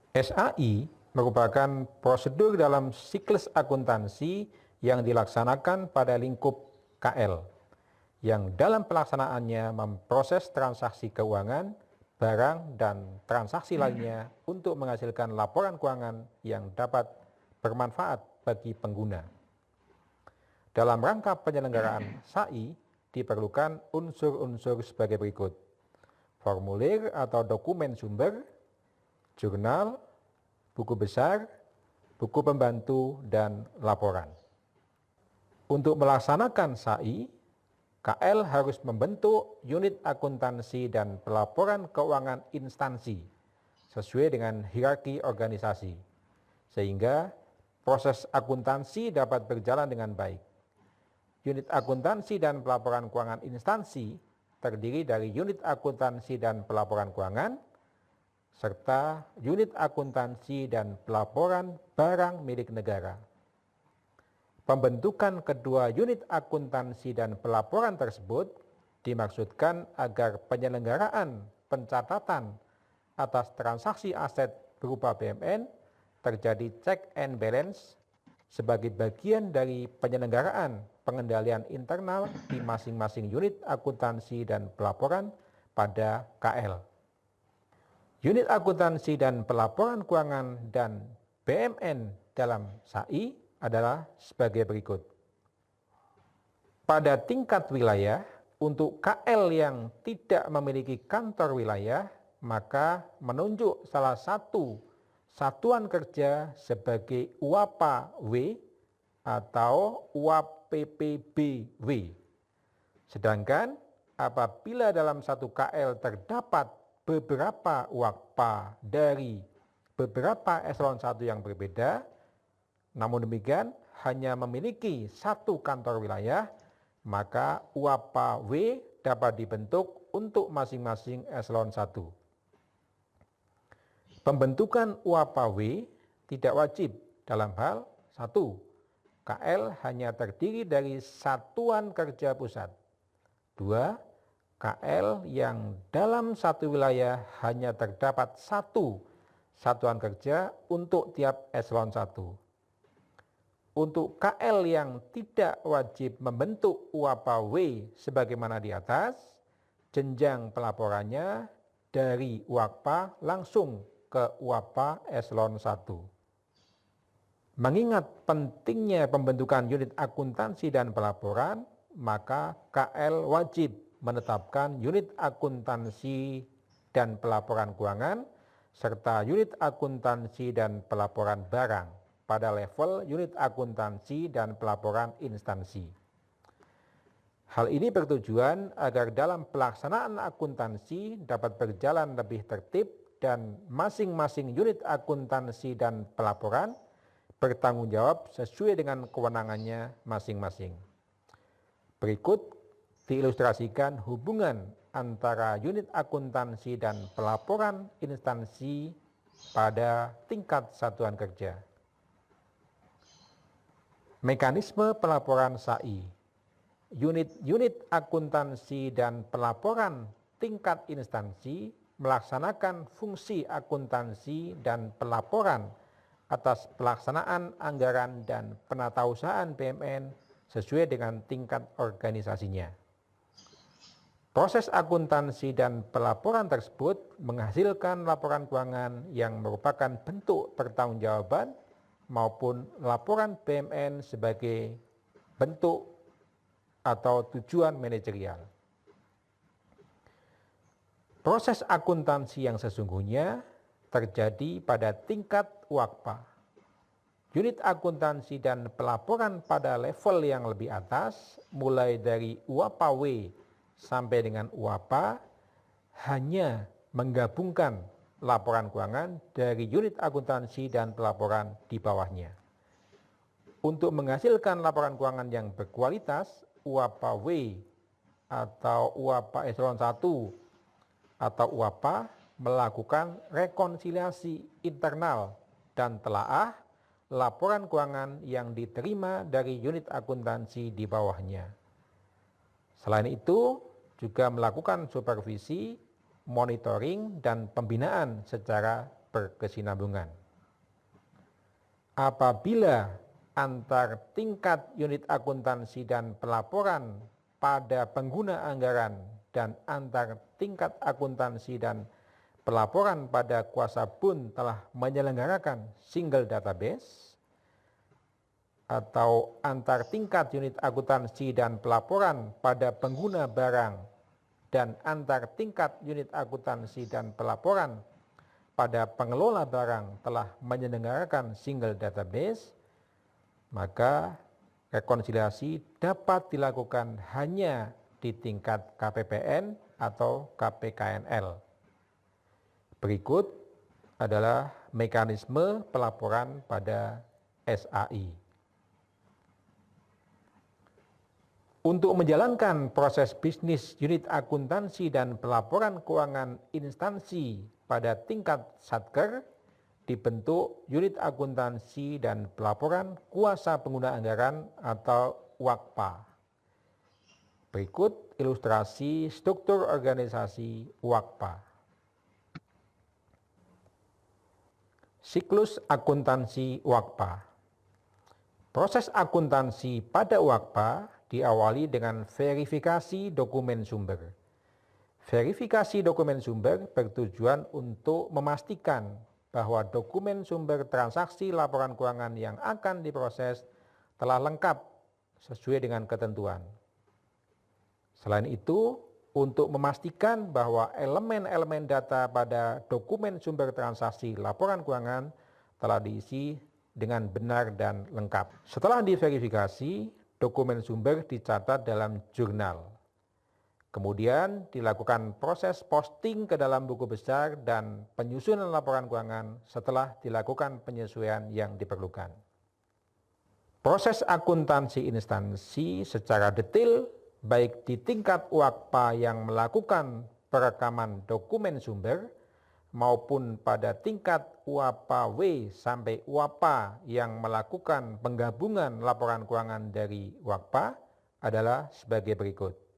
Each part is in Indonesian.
SAI merupakan prosedur dalam siklus akuntansi yang dilaksanakan pada lingkup KL, yang dalam pelaksanaannya memproses transaksi keuangan, barang, dan transaksi lainnya untuk menghasilkan laporan keuangan yang dapat bermanfaat bagi pengguna. Dalam rangka penyelenggaraan SAI diperlukan unsur-unsur sebagai berikut: formulir atau dokumen sumber, jurnal, buku besar, buku pembantu, dan laporan. Untuk melaksanakan SAI, KL harus membentuk unit akuntansi dan pelaporan keuangan instansi sesuai dengan hierarki organisasi, sehingga proses akuntansi dapat berjalan dengan baik. Unit akuntansi dan pelaporan keuangan instansi terdiri dari unit akuntansi dan pelaporan keuangan, serta unit akuntansi dan pelaporan barang milik negara. Pembentukan kedua unit akuntansi dan pelaporan tersebut dimaksudkan agar penyelenggaraan pencatatan atas transaksi aset berupa BMN terjadi check and balance sebagai bagian dari penyelenggaraan pengendalian internal di masing-masing unit akuntansi dan pelaporan pada KL. Unit akuntansi dan pelaporan keuangan dan BMN dalam SAI adalah sebagai berikut. Pada tingkat wilayah, untuk KL yang tidak memiliki kantor wilayah, maka menunjuk salah satu satuan kerja sebagai UAPA-W atau UAPPB-W. Sedangkan apabila dalam satu KL terdapat beberapa UAPA dari beberapa eselon 1 yang berbeda, namun demikian hanya memiliki satu kantor wilayah, maka UAPA-W dapat dibentuk untuk masing-masing eselon 1. Pembentukan UAPA-W tidak wajib dalam hal 1. KL hanya terdiri dari satuan kerja pusat. 2. KL yang dalam satu wilayah hanya terdapat satu satuan kerja untuk tiap eselon 1. Untuk KL yang tidak wajib membentuk UAPA-W sebagaimana di atas, jenjang pelaporannya dari UAPA langsung ke UAPA eselon 1. Mengingat pentingnya pembentukan unit akuntansi dan pelaporan, maka KL wajib menetapkan unit akuntansi dan pelaporan keuangan serta unit akuntansi dan pelaporan barang pada level unit akuntansi dan pelaporan instansi. Hal ini bertujuan agar dalam pelaksanaan akuntansi dapat berjalan lebih tertib dan masing-masing unit akuntansi dan pelaporan bertanggung jawab sesuai dengan kewenangannya masing-masing. Berikut diilustrasikan hubungan antara unit akuntansi dan pelaporan instansi pada tingkat satuan kerja. Mekanisme pelaporan SAI. Unit-unit akuntansi dan pelaporan tingkat instansi melaksanakan fungsi akuntansi dan pelaporan atas pelaksanaan anggaran dan penatausahaan BMN sesuai dengan tingkat organisasinya. Proses akuntansi dan pelaporan tersebut menghasilkan laporan keuangan yang merupakan bentuk pertanggungjawaban maupun laporan BMN sebagai bentuk atau tujuan manajerial. Proses akuntansi yang sesungguhnya terjadi pada tingkat UAPA. Unit akuntansi dan pelaporan pada level yang lebih atas, mulai dari UAPA-W sampai dengan UAPA, hanya menggabungkan laporan keuangan dari unit akuntansi dan pelaporan di bawahnya. Untuk menghasilkan laporan keuangan yang berkualitas, UAPA-W atau UAPA eselon 1 atau UAPA melakukan rekonsiliasi internal dan telaah laporan keuangan yang diterima dari unit akuntansi di bawahnya. Selain itu, juga melakukan supervisi, monitoring, dan pembinaan secara berkesinambungan. Apabila antar tingkat unit akuntansi dan pelaporan pada pengguna anggaran dan antar tingkat akuntansi dan pelaporan pada kuasa BUN telah menyelenggarakan single database, atau antar tingkat unit akuntansi dan pelaporan pada pengguna barang dan antar tingkat unit akuntansi dan pelaporan pada pengelola barang telah menyelenggarakan single database, maka rekonsiliasi dapat dilakukan hanya di tingkat KPPN atau KPKNL. Berikut adalah mekanisme pelaporan pada SAI. Untuk menjalankan proses bisnis unit akuntansi dan pelaporan keuangan instansi pada tingkat Satker, dibentuk unit akuntansi dan pelaporan kuasa pengguna anggaran atau WAKPA. Berikut ilustrasi struktur organisasi WAKPA. Siklus akuntansi WAKPA. Proses akuntansi pada WAKPA diawali dengan verifikasi dokumen sumber. Verifikasi dokumen sumber bertujuan untuk memastikan bahwa dokumen sumber transaksi laporan keuangan yang akan diproses telah lengkap sesuai dengan ketentuan. Selain itu, untuk memastikan bahwa elemen-elemen data pada dokumen sumber transaksi laporan keuangan telah diisi dengan benar dan lengkap. Setelah diverifikasi, dokumen sumber dicatat dalam jurnal. Kemudian dilakukan proses posting ke dalam buku besar dan penyusunan laporan keuangan setelah dilakukan penyesuaian yang diperlukan. Proses akuntansi instansi secara detail baik di tingkat WAKPA yang melakukan perekaman dokumen sumber maupun pada tingkat WAPA W sampai WAPA yang melakukan penggabungan laporan keuangan dari WAKPA adalah sebagai berikut.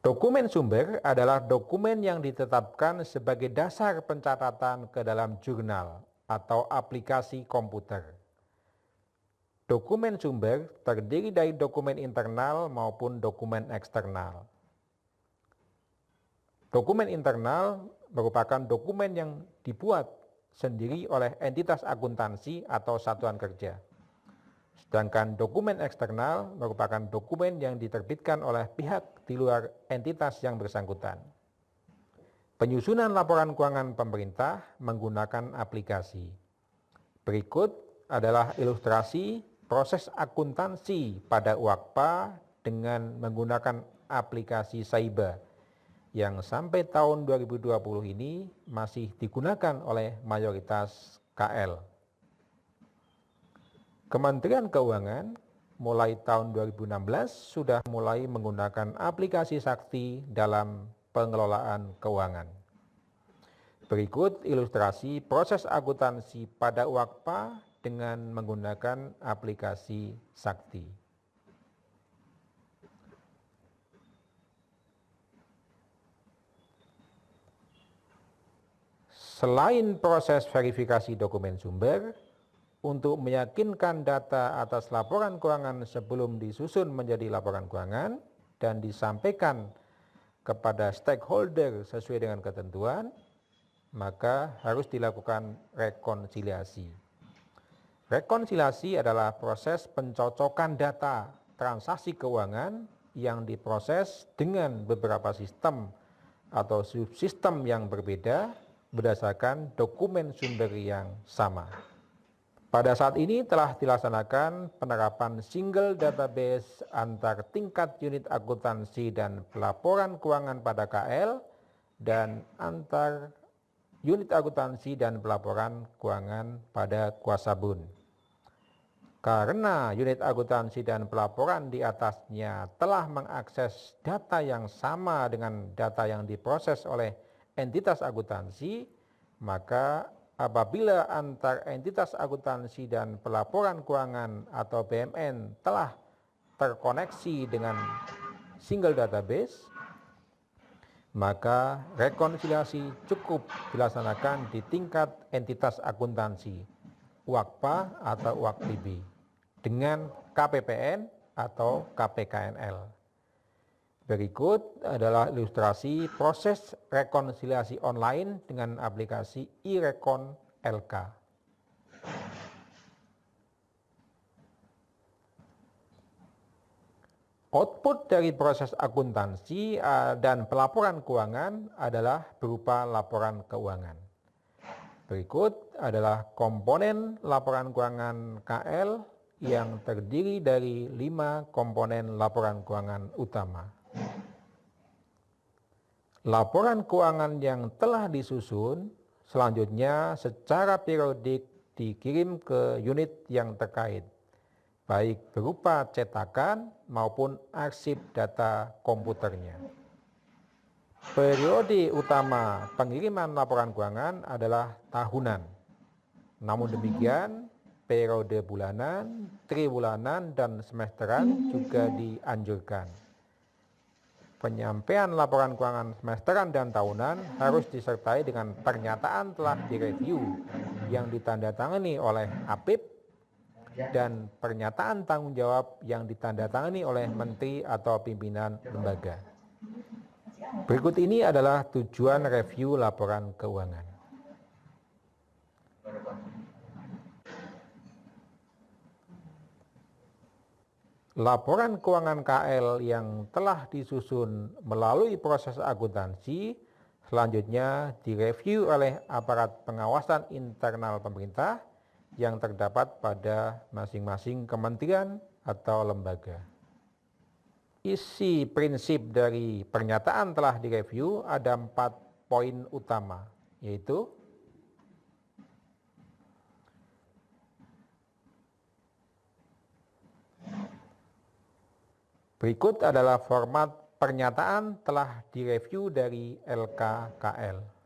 Dokumen sumber adalah dokumen yang ditetapkan sebagai dasar pencatatan ke dalam jurnal atau aplikasi komputer. Dokumen sumber terdiri dari dokumen internal maupun dokumen eksternal. Dokumen internal merupakan dokumen yang dibuat sendiri oleh entitas akuntansi atau satuan kerja. Sedangkan dokumen eksternal merupakan dokumen yang diterbitkan oleh pihak di luar entitas yang bersangkutan. Penyusunan laporan keuangan pemerintah menggunakan aplikasi. Berikut adalah ilustrasi proses akuntansi pada WAKPA dengan menggunakan aplikasi Saiba yang sampai tahun 2020 ini masih digunakan oleh mayoritas KL. Kementerian Keuangan mulai tahun 2016 sudah mulai menggunakan aplikasi Sakti dalam pengelolaan keuangan. Berikut ilustrasi proses akuntansi pada WAKPA dengan menggunakan aplikasi Sakti. Selain proses verifikasi dokumen sumber, untuk meyakinkan data atas laporan keuangan sebelum disusun menjadi laporan keuangan dan disampaikan kepada stakeholder sesuai dengan ketentuan, maka harus dilakukan rekonsiliasi. Rekonsiliasi adalah proses pencocokan data transaksi keuangan yang diproses dengan beberapa sistem atau subsistem yang berbeda berdasarkan dokumen sumber yang sama. Pada saat ini telah dilaksanakan penerapan single database antar tingkat unit akuntansi dan pelaporan keuangan pada KL dan antar unit akuntansi dan pelaporan keuangan pada kuasa BUN. Karena unit akuntansi dan pelaporan di atasnya telah mengakses data yang sama dengan data yang diproses oleh entitas akuntansi, maka apabila antar entitas akuntansi dan pelaporan keuangan atau BMN telah terkoneksi dengan single database, maka rekonsiliasi cukup dilaksanakan di tingkat entitas akuntansi, UAKPA atau UAKPB, dengan KPPN atau KPKNL. Berikut adalah ilustrasi proses rekonsiliasi online dengan aplikasi iRekon LK. Output dari proses akuntansi dan pelaporan keuangan adalah berupa laporan keuangan. Berikut adalah komponen laporan keuangan KL yang terdiri dari 5 komponen laporan keuangan utama. Laporan keuangan yang telah disusun selanjutnya secara periodik dikirim ke unit yang terkait, baik berupa cetakan maupun arsip data komputernya. Periode utama pengiriman laporan keuangan adalah tahunan. Namun demikian, periode bulanan, tribulanan, dan semesteran juga dianjurkan. Penyampaian laporan keuangan semesteran dan tahunan harus disertai dengan pernyataan telah direview yang ditandatangani oleh APIP dan pernyataan tanggung jawab yang ditandatangani oleh menteri atau pimpinan lembaga. Berikut ini adalah tujuan review laporan keuangan. Laporan keuangan KL yang telah disusun melalui proses akuntansi selanjutnya direview oleh aparat pengawasan internal pemerintah yang terdapat pada masing-masing kementerian atau lembaga. Isi prinsip dari pernyataan telah direview ada 4 poin utama, yaitu berikut adalah format pernyataan telah direview dari LKKL.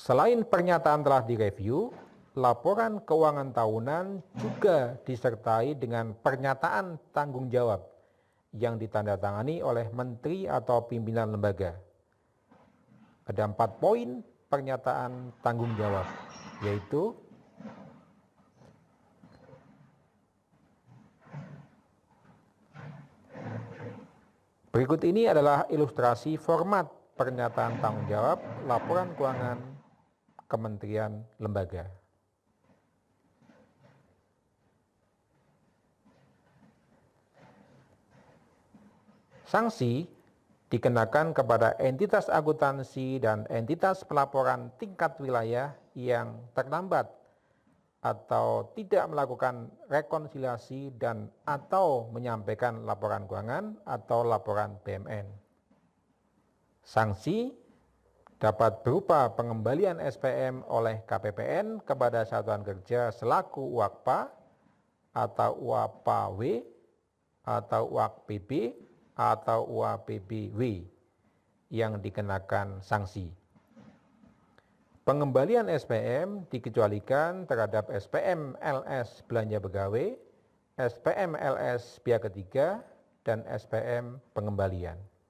Selain pernyataan telah direview, laporan keuangan tahunan juga disertai dengan pernyataan tanggung jawab yang ditandatangani oleh menteri atau pimpinan lembaga. Ada 4 poin pernyataan tanggung jawab, yaitu berikut ini adalah ilustrasi format pernyataan tanggung jawab laporan keuangan kementerian lembaga. Sanksi dikenakan kepada entitas akuntansi dan entitas pelaporan tingkat wilayah yang terlambat atau tidak melakukan rekonsiliasi dan atau menyampaikan laporan keuangan atau laporan BMN. Sanksi dapat berupa pengembalian SPM oleh KPPN kepada satuan kerja selaku UAKPA atau UAPAW atau UAKPB atau UAPBW yang dikenakan sanksi. Pengembalian SPM dikecualikan terhadap SPM LS belanja pegawai, SPM LS pihak ketiga, dan SPM pengembalian.